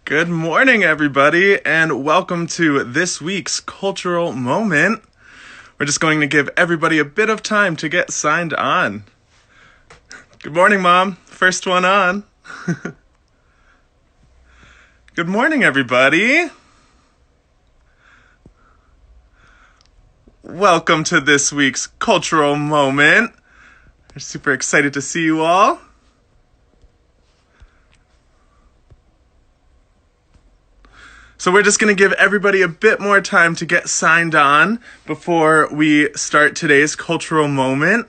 Good morning, everybody, and welcome to this week's cultural moment. We're just going to give everybody a bit of time to get signed on. Good morning, Mom. First one on. Good morning, everybody. Welcome to this week's cultural moment. We're super excited to see you all. So we're just going to give everybody a bit more time to get signed on before we start today's cultural moment.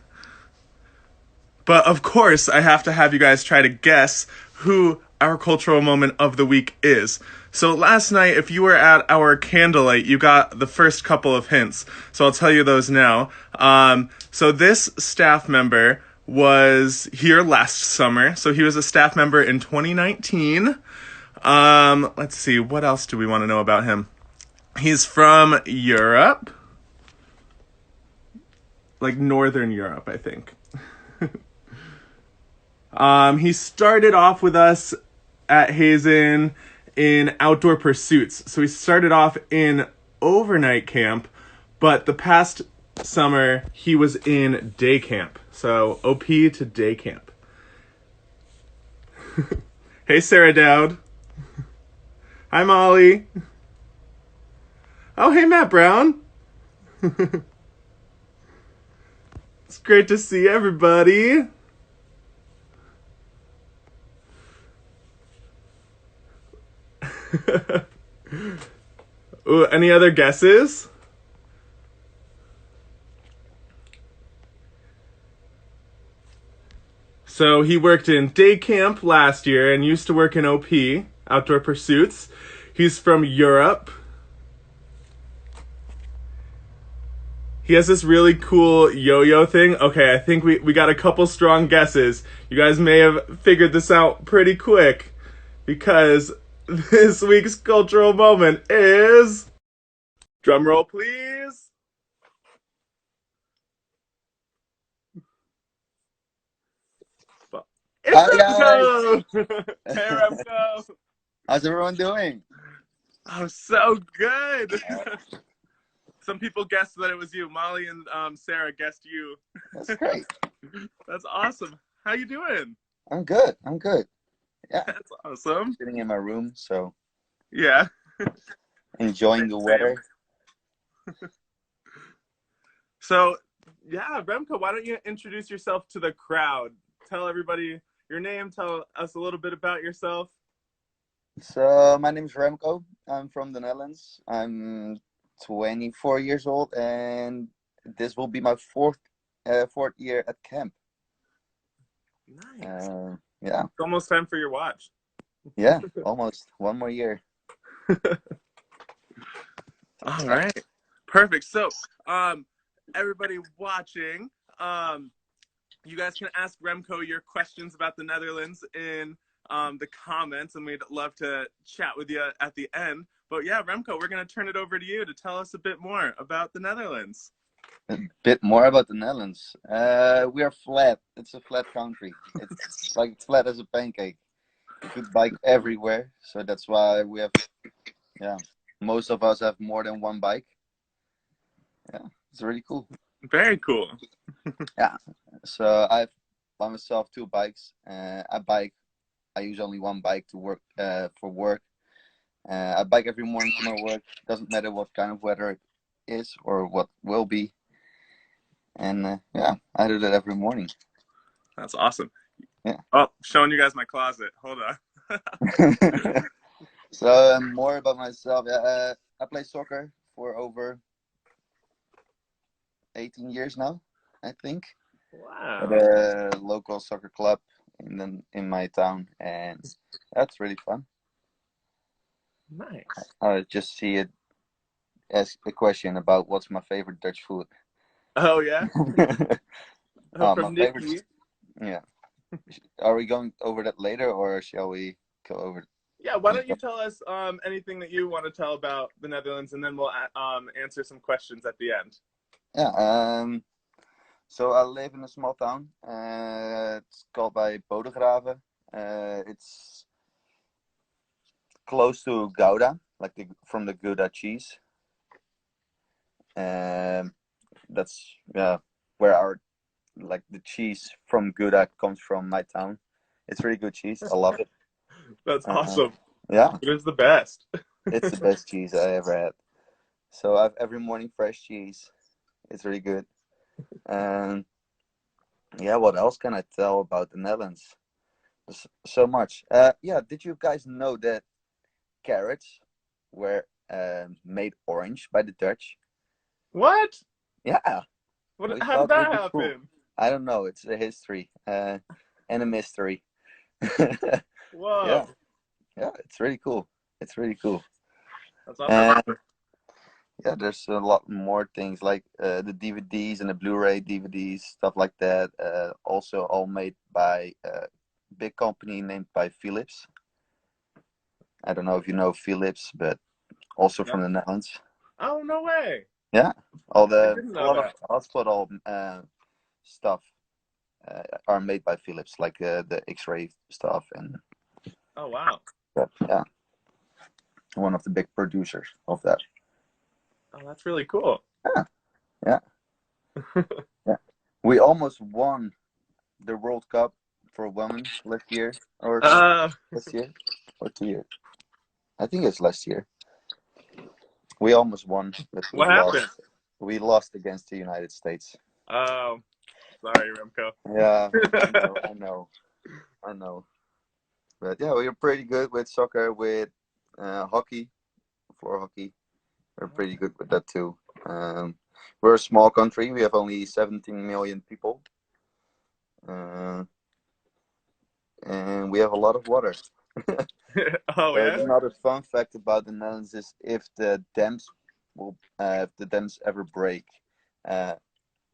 But of course, I have to have you guys try to guess who our cultural moment of the week is. So last night, if you were at our candlelight, you got the first couple of hints. So I'll tell you those now. So this staff member was here last summer. So he was a staff member in 2019. Let's see, what else do we want to know about him? He's from Europe. Like Northern Europe, I think. He started off with us at Hazen in outdoor pursuits. So he started off in overnight camp, but the past summer he was in day camp. So OP to day camp. Hey, Sarah Dowd. Hi, Molly. Oh, hey, Matt Brown. It's great to see everybody. Ooh, any other guesses? So he worked in day camp last year and used to work in OP, outdoor pursuits. He's from Europe. He has this really cool yo-yo thing. Okay, I think we got a couple strong guesses. You guys may have figured this out pretty quick because this week's cultural moment is... Drum roll, please. It's Hi guys, Remco! Hey, Remco! how's everyone doing? Oh, so good! Some people guessed that it was you. Molly and Sarah guessed you. That's great. That's awesome. How you doing? I'm good. I'm good. Yeah, That's awesome. sitting in my room, so Yeah. enjoying the weather. So, yeah, Remco, why don't you introduce yourself to the crowd? Tell everybody your name. Tell us a little bit about yourself. So my name is Remco. I'm from the Netherlands. I'm 24 years old, and this will be my fourth year at camp. Nice. Yeah, It's almost time for your watch. yeah, almost one more year. All right. Perfect. So, everybody watching, you guys can ask Remco your questions about the Netherlands in the comments, and we'd love to chat with you at the end. But yeah, Remco, we're going to turn it over to you to tell us a bit more about the Netherlands. A bit more about the Netherlands. We are flat. It's a flat country. It's like flat as a pancake. You could bike everywhere, so that's why we have, yeah, most of us have more than one bike. Yeah, it's really cool. Very cool. Yeah, so I have by myself two bikes. I use only one bike to work for work. I bike every morning to my work. Doesn't matter what kind of weather it is or what will be. And yeah, I do that every morning. That's awesome. Yeah. Oh, showing you guys my closet. Hold on. So more about myself. I play soccer for over 18 years now, I think, at Wow. a local soccer club in my town, and that's really fun. Nice. I just see it as a question about what's my favorite Dutch food. Oh, yeah? My From favorite, Nikki. yeah. Are we going over that later, or shall we go over? Yeah, why don't you tell us anything that you want to tell about the Netherlands, and then we'll answer some questions at the end. Yeah. So I live in a small town. It's called by Bodegraven. It's close to Gouda, like from the Gouda cheese. And that's where our like the cheese from Gouda comes from my town. It's really good cheese. I love it. That's Uh, awesome. yeah, It is the best. it's the best cheese I ever had. So I have every morning fresh cheese. It's really good. And yeah, what else can I tell about the Netherlands? There's so much. Yeah, did you guys know that carrots were made orange by the Dutch? What? Yeah, What? we How did thought it that would be cool. happen? I don't know. It's a history and a mystery. Whoa. Yeah, yeah, it's really cool. It's really cool. That's awesome. And yeah, there's a lot more things like the DVDs and the Blu-ray DVDs, stuff like that. Also, all made by a big company named by Philips. I don't know if you know Philips, but also Yeah. from the Netherlands. Oh, no way. Yeah, all I the didn't a know lot of that. hospital stuff are made by Philips, like the X-ray stuff and Oh, wow. that. Yeah, one of the big producers of that. Oh, that's really cool. Yeah, yeah, yeah. We almost won the World Cup for women last year or Uh, last year or 2 years. I think it's last year. We almost won, but we what happened? lost. We lost against the United States. Oh, sorry, Remco. Yeah, I know, I know, I know. But yeah, we are pretty good with soccer, with hockey, floor hockey. We're pretty good with that too. We're a small country. We have only 17 million people, uh, and we have a lot of water. Oh, yeah? Another fun fact about the Netherlands is if the dams ever break, uh,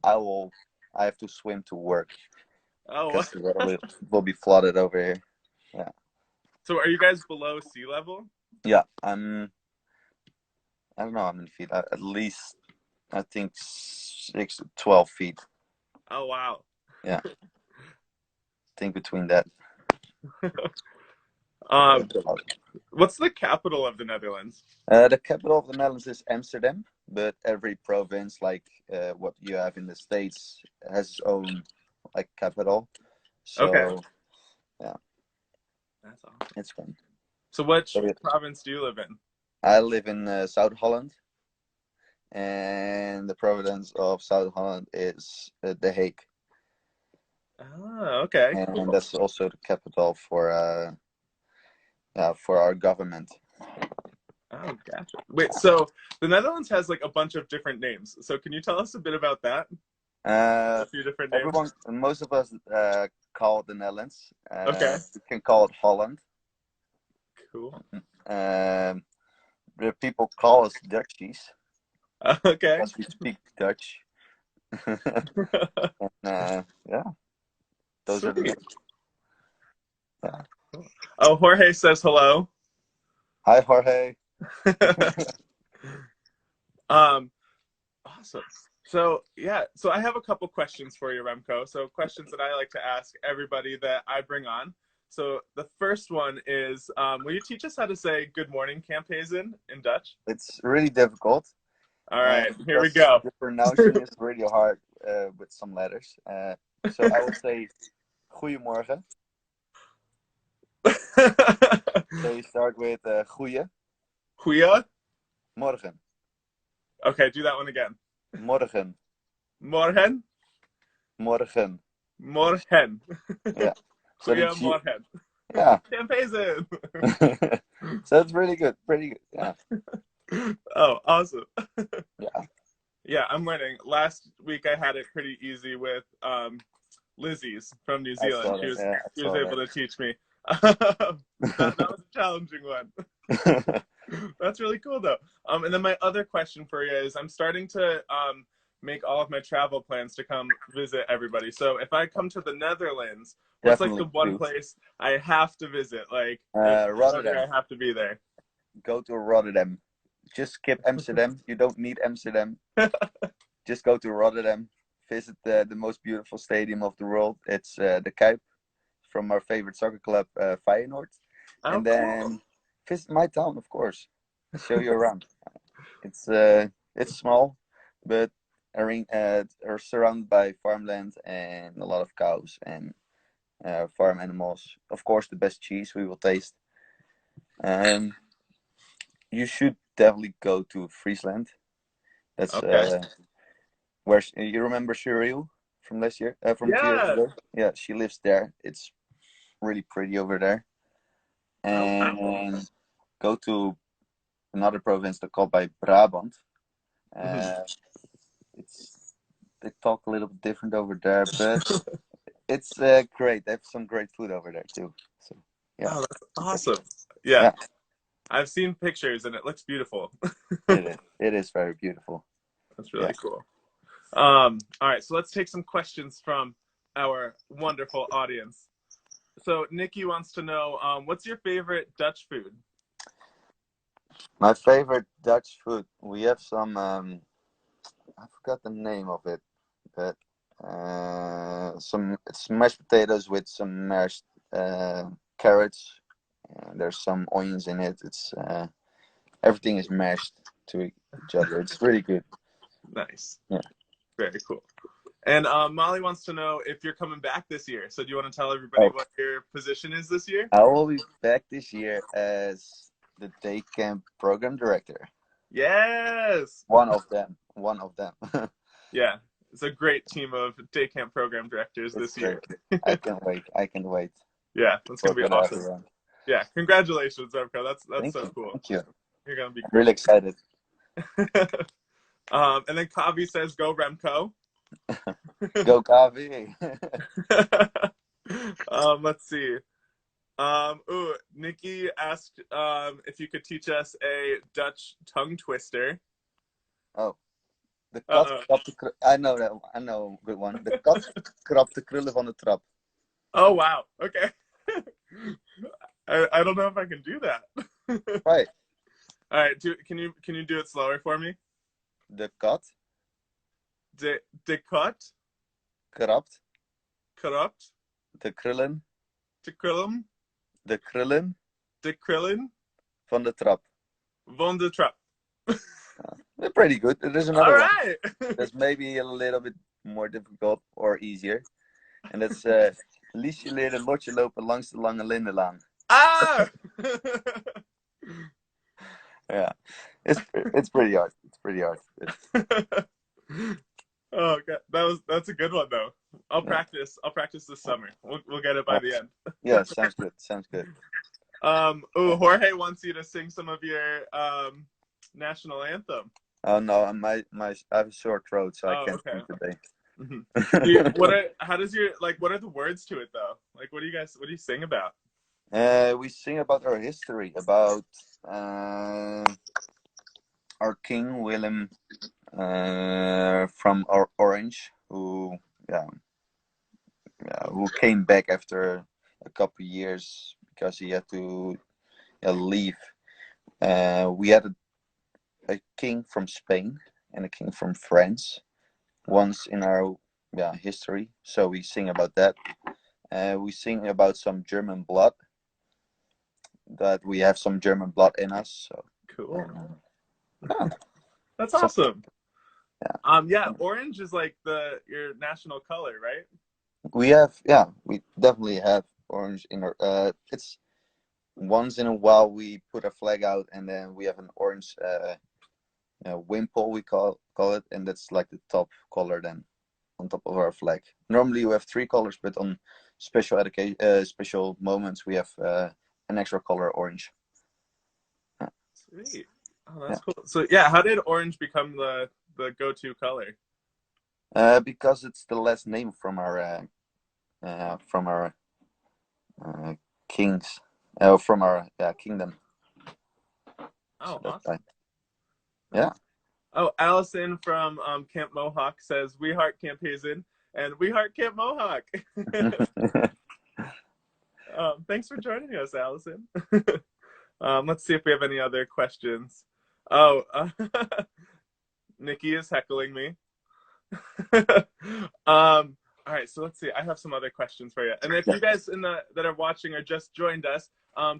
I will, I have to swim to work Oh, because the water will be flooded over here. Yeah, so are you guys below sea level? yeah. I don't know how many feet. At least I think 6 to 12 feet. Oh, wow. Yeah, I think between that. Um, what's the capital of the Netherlands? The capital of the Netherlands is Amsterdam, but every province, like what you have in the States, has its own like capital. Okay. So yeah, That's awesome. it's fun. So which So, province do you live in? I live in South Holland, and the province of South Holland is The Hague, Oh, okay. and Cool. that's also the capital for our government. Oh, gotcha. Wait, so the Netherlands has like a bunch of different names. So can you tell us a bit about that? A few different names. Most of us call it the Netherlands. Okay. We can call it Holland. Cool. The people call us Dutchies Okay. because we speak Dutch. Yeah, those are the Sweet. names. Yeah. Oh, Jorge says hello. Hi, Jorge. um, awesome. So yeah, so I have a couple questions for you, Remco. So questions that I like to ask everybody that I bring on. So the first one is, will you teach us how to say "Good morning, Camp Hazen" in Dutch? It's really difficult All right, here we because go. the pronouncing is really hard with some letters. So I will say Goedemorgen. So you start with goeie, Goeie. morgen, Okay, do that one again. morgen, Morgen. morgen. Morgen. Yeah. So the Goeie G, morgen. yeah. Camp Hazen. So it's really good, pretty good. Yeah. Oh, awesome. Yeah. Yeah, I'm learning. Last week I had it pretty easy with Lizzie's from New I Zealand. saw that. Yeah, I She was saw able to teach me. That was a challenging one. that. That's really cool though. And then my other question for you is I'm starting to make all of my travel plans to come visit everybody. So if I come to the Netherlands, what's like Definitely the one do. place I have to visit? Like if I go there, Rotterdam. I have to be there. Go to Rotterdam. Just skip Amsterdam. You don't need Amsterdam. Just go to Rotterdam. Visit the most beautiful stadium of the world. It's the Kuip from our favorite soccer club, Feyenoord. Oh, And cool. then visit my town, of course. Show you around. It's small, but are surrounded by farmland and a lot of cows and farm animals. Of course, the best cheese we will taste. Um, you should definitely go to Friesland. That's Okay. where you remember Cheryl from last year, from 2 years Yeah. ago. Yeah, she lives there. It's really pretty over there. Oh, wow. And go to another province that's called by Brabant. Mhm. Uh, it's they talk a little bit different over there, but it's great. They have some great food over there too. So yeah, Oh, that's super. awesome. Yeah, Yeah, I've seen pictures and it looks beautiful. it is. It is very beautiful. That's Yeah. really cool. All right, so let's take some questions from our wonderful audience. So Nikki wants to know, what's your favorite Dutch food? My favorite Dutch food. We have some. I forgot the name of it, but some it's mashed potatoes with some mashed carrots. There's some onions in it. It's everything is mashed to each other. It's really good. Nice. Yeah. Very cool. And Molly wants to know if you're coming back this year. So do you want to tell everybody Oh, what your position is this year? I will be back this year as the day camp program director. Yes. One of them. One of them. Yeah. It's a great team of day camp program directors It's this great. year. I can wait. I can wait. Yeah, that's gonna Work be with awesome. everyone. Yeah, congratulations, Remco. That's Thank so you. cool. Thank you. You're gonna be I'm great. really excited. And then Kavi says, "Go Remco." Go coffee. Let's see. Nikki asked if you could teach us a Dutch tongue twister. Oh, de kat Uh-oh. krabt de I know that. I know a good one. De kat krabt de krullen van de trap. Oh wow. Okay. I don't know if I can do that. Right. All right. Can you do it slower for me? De kat De cut, krabt corrupt, de krullen, de krillum, de krullen de krillin, van de trap. von de trap. They're pretty good. There's All another one right. that's maybe a little bit more difficult or easier. En dat is Liesje leerde lotje lopen langs de lange lindenlaan. Ah. Yeah, it's pretty hard. It's pretty hard. Oh god, that's a good one though. I'll Yeah. practice. I'll practice this summer. We'll get it by the end. Yeah, sounds good. Sounds good. Jorge wants you to sing some of your national anthem. Oh no, I have a sore throat, so I Oh, can't okay. sing today. How does your what are the words to it though? Like what do you sing about? We sing about our history, about our King Willem from Orange, who came back after a couple years because he had to leave. We had a king from Spain and a king from France once in our history, so we sing about that. We sing about some German blood, that we have some German blood in us. So Cool. yeah, That's some, awesome. yeah. Yeah, orange is like your national color, right? We definitely have orange in our. It's once in a while we put a flag out, and then we have an orange wimple, we call it, and that's like the top color then on top of our flag. Normally we have three colors, but on special moments we have an extra color orange. Sweet. Oh, Yeah. that's cool. So yeah, how did orange become the go-to color? Because it's the last name from our kings, from our kingdom. So Oh, that's awesome. yeah. Oh, Allison from Camp Mohawk says, "We heart Camp Hazen and we heart Camp Mohawk." Thanks for joining us, Allison. Let's see if we have any other questions. Oh, Nikki is heckling me. All right, so let's see. I have some other questions for you. And if you guys that are watching or just joined us,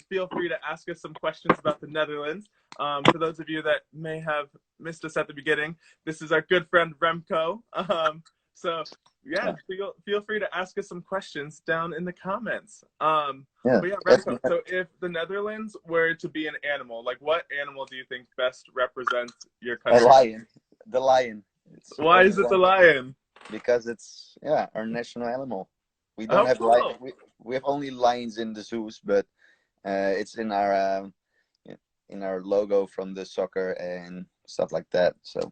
feel free to ask us some questions about the Netherlands. For those of you that may have missed us at the beginning, this is our good friend Remco. So yeah, feel free to ask us some questions down in the comments. Yeah. But yeah, Remco, so if the Netherlands were to be an animal, like what animal do you think best represents your A country? lion. The lion. It's Why only is it the one lion? because it's our national animal. We don't Oh, have cool. we have only lions in the zoos, but it's in our logo from the soccer and stuff like that. So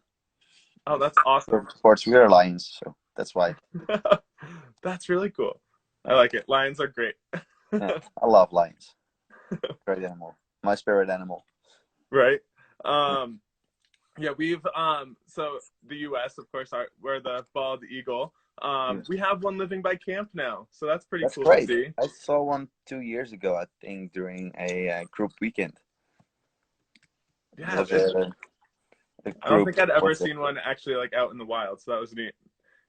Oh, that's awesome. of course we are lions, so that's why. That's really cool. I Yeah, like it. Lions are great. yeah. I love lions. Great animal. My spirit animal. Right? Um, yeah, we've so the US, of course, we're the bald eagle. Yeah. We have one living by camp now, so that's pretty That's cool to great. see. I saw one 2 years ago, I think, during a group weekend. It Yeah, was a I don't group. think I'd ever Was it? seen one actually like out in the wild, so that was neat.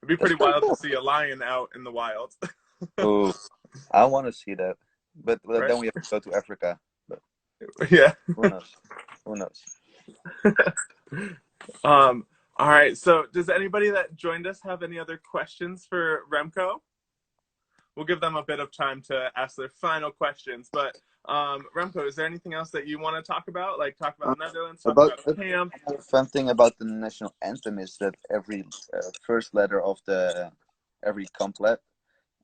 It'd be That's pretty pretty wild to cool. see a lion out in the wild. Oh, I want to see that, but Right? then we have to go to Africa. But Yeah. who knows? Who knows? All right. So, does anybody that joined us have any other questions for Remco? We'll give them a bit of time to ask their final questions. But Remco, is there anything else that you want to talk about? Like talk Uh, about Netherlands, talk about about camp? Another fun thing about the national anthem is that every first letter of the every couplet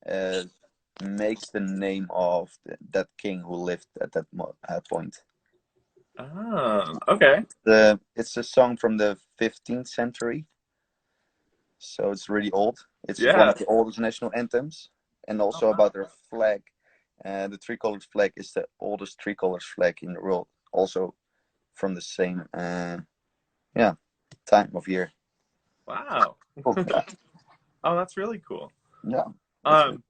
uh, makes the name of that king who lived at that point. Okay. It's a song from the 15th century, so it's really old. It's one Yeah. of the oldest national anthems, and Oh, also wow. about their flag. The three-colored flag is the oldest three-colored flag in the world, also from the same time of year. Wow. Oh yeah, Oh, that's really cool. yeah, that's really Um,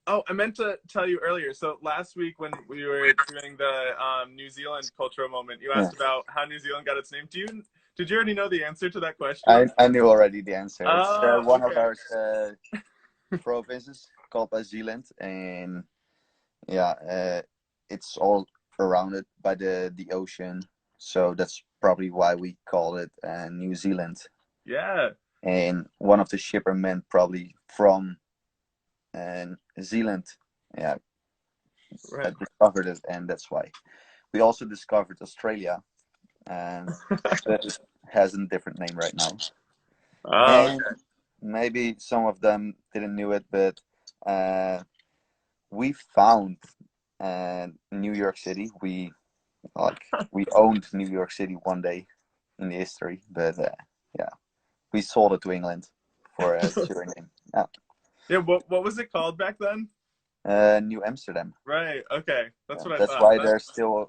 oh, I meant to tell you earlier. So last week when we were doing the New Zealand cultural moment, you yeah. asked about how New Zealand got its name. Did you already know the answer to that question? I knew already the answer. It's Oh, one of okay. our provinces called Zealand, and yeah, it's all surrounded by the ocean, so that's probably why we call it New Zealand. Yeah. And one of the shippermen probably from Zealand, yeah, Right. discovered it, and that's why. We also discovered Australia, and it has a different name right now. Oh, And okay. maybe some of them didn't knew it, but we found New York City. We owned New York City one day in the history, but yeah, we sold it to England for a cheaper name. Yeah, Yeah, what was it called back then? New Amsterdam. Right. Okay. That's Yeah, what I that's thought. why there's still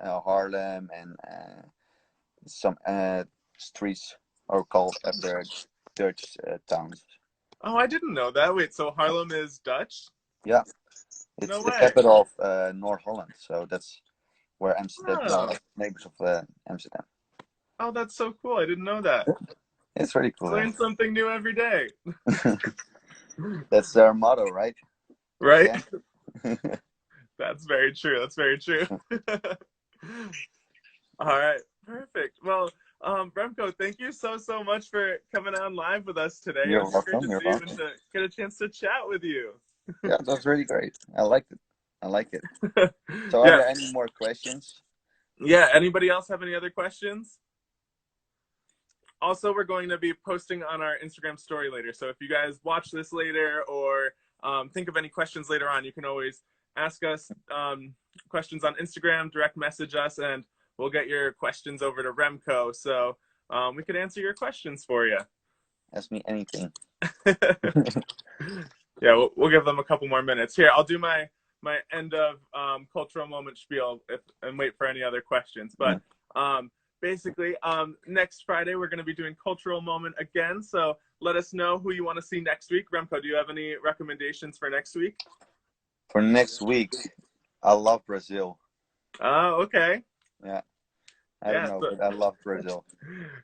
Harlem and some streets are called after Dutch towns. Oh, I didn't know that. Wait, so Harlem is Dutch? Yeah, it's No the way. capital of North Holland, so that's where Amsterdam, Oh. neighbors of Amsterdam. Oh, that's so cool. I didn't know that. It's really I cool. learn something new every day. That's their motto, right? Go Right? again. That's very true. That's very true. All right. Perfect. Well, Remco, thank you so much for coming on live with us today. It You're was great welcome. to You're see you and welcome. to get a chance to chat with you. Yeah, that was really great. I liked it. I like it. So, are Yeah. there any more questions? Yeah. Anybody else have any other questions? Also, we're going to be posting on our Instagram story later. So if you guys watch this later or think of any questions later on, you can always ask us questions on Instagram, direct message us, and we'll get your questions over to Remco. So we could answer your questions for you. Ask me anything. Yeah, we'll give them a couple more minutes. Here, I'll do my end of cultural moment spiel and wait for any other questions. Yeah. But basically, next Friday we're going to be doing cultural moment again. So let us know who you want to see next week. Remco, do you have any recommendations for next week? For next week, I love Brazil. Oh, okay. Yeah, I don't Yeah. know, So, but I love Brazil.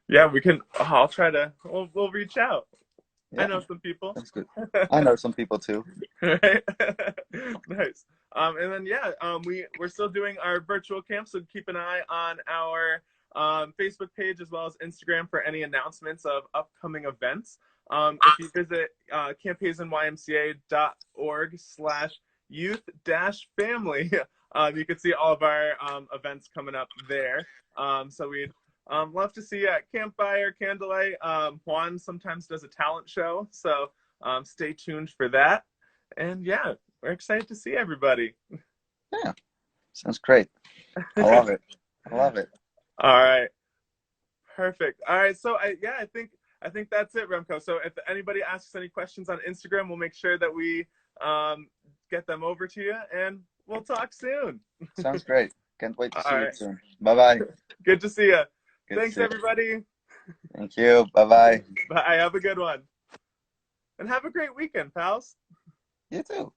yeah, we can. I'll try to. We'll reach out. I Yeah, know some people. that's good. I know some people too. Right? Nice. And then yeah, we're still doing our virtual camp, so keep an eye on our Facebook page as well as Instagram for any announcements of upcoming events. If you visit camphazenymca.org/youth-family, you can see all of our events coming up there. So we'd love to see you at campfire, candlelight. Juan sometimes does a talent show, so stay tuned for that. And yeah, we're excited to see everybody. Yeah, sounds great. I love it. I love it. All right, perfect. All right, so I think that's it, Remco. So if anybody asks any questions on Instagram, we'll make sure that we get them over to you, and we'll talk soon. Sounds great. Can't wait to All see you right, soon. Bye bye. good to see you. Good to Thanks, see you. everybody. Thank you. Bye bye. Bye. Have a good one, and have a great weekend, pals. You too.